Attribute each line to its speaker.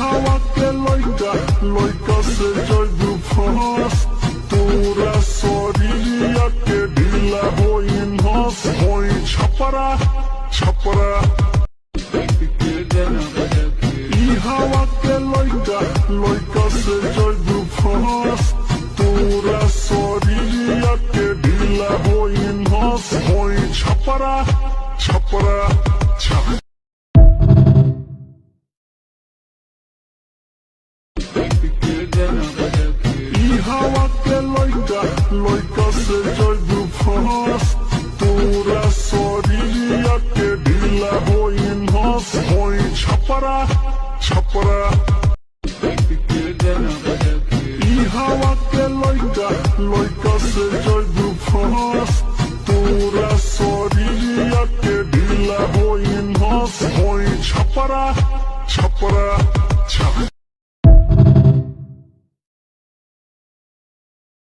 Speaker 1: हवा के लइका लइका से जइबू फंस तोरा शरीरिया के ढीला होई नस होई छपरा छपरा ई हवा के लइका लइका से जइबू फंस तोरा शरीरिया के ढीला होई नस होई छपरा छपरा छपरा हवा के लइका लइका से जइबू फंस तोरा शरीरिया के ढीला होई नस होई छपरा छपरा ई हवा के लइका लइका से जइबू फंस तोरा शरीरिया के ढीला होई नस होई छपरा छपरा